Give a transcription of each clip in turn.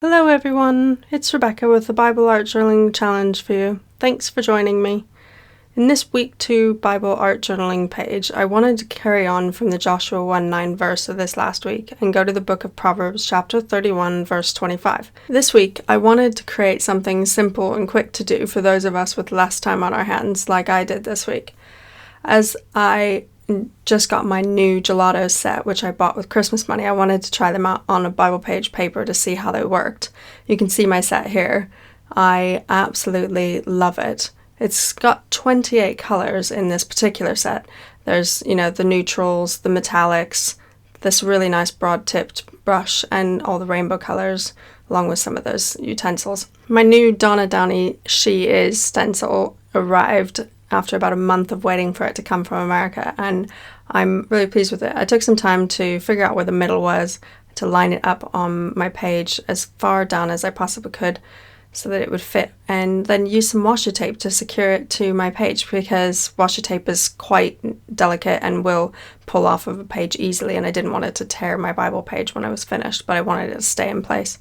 Hello everyone, it's Rebecca with the Bible Art Journaling Challenge for you. Thanks for joining me. In this week 2 Bible Art Journaling page, I wanted to carry on from the Joshua 1:9 verse of this last week and go to the book of Proverbs chapter 31 verse 25. This week, I wanted to create something simple and quick to do for those of us with less time on our hands like I did this week. As I just got my new Gelatos set, which I bought with Christmas money, I wanted to try them out on a Bible page paper to see how they worked. You can see my set here. I absolutely love it. It's got 28 colors in this particular set. There's, the neutrals, the metallics, this really nice broad-tipped brush, and all the rainbow colors, along with some of those utensils. My new Donna Downey She Is stencil arrived after about a month of waiting for it to come from America, and I'm really pleased with it. I took some time to figure out where the middle was, to line it up on my page as far down as I possibly could so that it would fit, and then use some washi tape to secure it to my page, because washi tape is quite delicate and will pull off of a page easily, and I didn't want it to tear my Bible page when I was finished, but I wanted it to stay in place.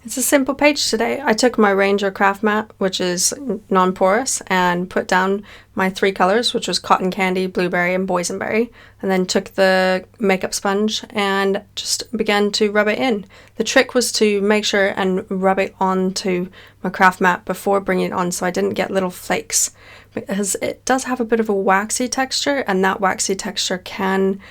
It's a simple page today. I took my Ranger craft mat, which is non-porous, and put down my 3 colors, which was cotton candy, blueberry, and boysenberry, and then took the makeup sponge and just began to rub it in. The trick was to make sure and rub it onto my craft mat before bringing it on, so I didn't get little flakes, because it does have a bit of a waxy texture, and that waxy texture can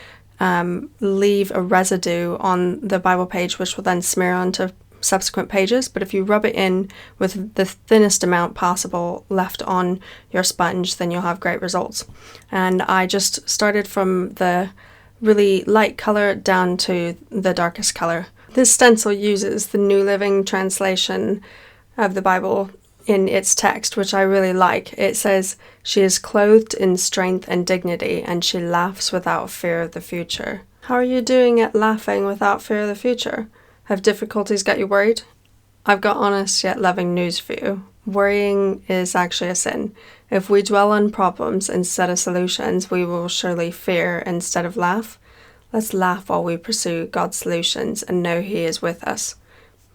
leave a residue on the Bible page, which will then smear onto subsequent pages. But if you rub it in with the thinnest amount possible left on your sponge, then you'll have great results. And I just started from the really light color down to the darkest color. This stencil uses the New Living Translation of the Bible in its text, which I really like. It says, "She is clothed in strength and dignity, and she laughs without fear of the future." How are you doing at laughing without fear of the future? Have difficulties got you worried? I've got honest yet loving news for you. Worrying is actually a sin. If we dwell on problems instead of solutions, we will surely fear instead of laugh. Let's laugh while we pursue God's solutions and know He is with us.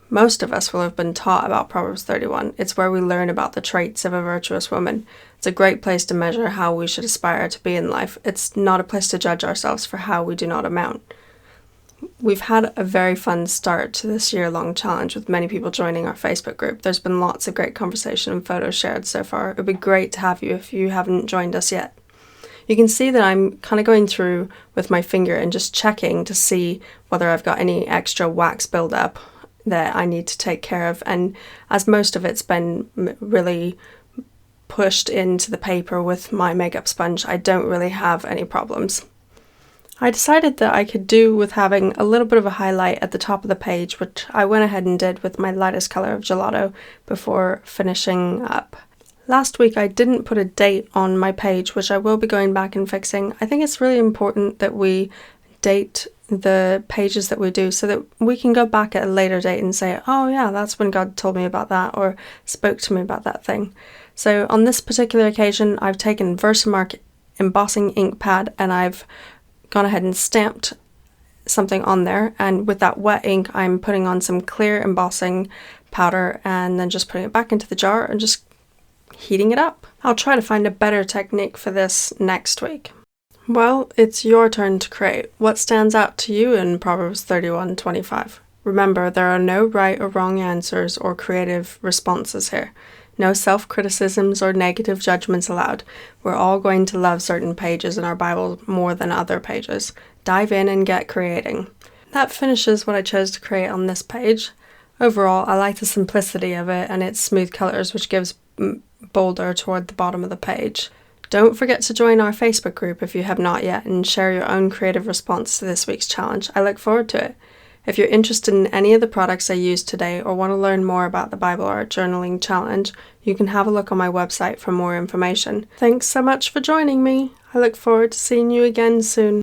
Most of us will have been taught about Proverbs 31. It's where we learn about the traits of a virtuous woman. It's a great place to measure how we should aspire to be in life. It's not a place to judge ourselves for how we do not amount. We've had a very fun start to this year-long challenge with many people joining our Facebook group. There's been lots of great conversation and photos shared so far. It would be great to have you if you haven't joined us yet. You can see that I'm kind of going through with my finger and just checking to see whether I've got any extra wax buildup that I need to take care of. And as most of it's been really pushed into the paper with my makeup sponge, I don't really have any problems. I decided that I could do with having a little bit of a highlight at the top of the page, which I went ahead and did with my lightest color of gelato before finishing up. Last week I didn't put a date on my page, which I will be going back and fixing. I think it's really important that we date the pages that we do so that we can go back at a later date and say, oh yeah, that's when God told me about that or spoke to me about that thing. So on this particular occasion, I've taken Versamark embossing ink pad and I've gone ahead and stamped something on there, and with that wet ink I'm putting on some clear embossing powder and then just putting it back into the jar and just heating it up. I'll try to find a better technique for this next week. Well, it's your turn to create. What stands out to you in Proverbs 31:25? Remember, there are no right or wrong answers or creative responses here. No self-criticisms or negative judgments allowed. We're all going to love certain pages in our Bible more than other pages. Dive in and get creating. That finishes what I chose to create on this page. Overall, I like the simplicity of it and its smooth colors, which gives bolder toward the bottom of the page. Don't forget to join our Facebook group if you have not yet and share your own creative response to this week's challenge. I look forward to it. If you're interested in any of the products I used today or want to learn more about the Bible Art Journaling Challenge, you can have a look on my website for more information. Thanks so much for joining me. I look forward to seeing you again soon.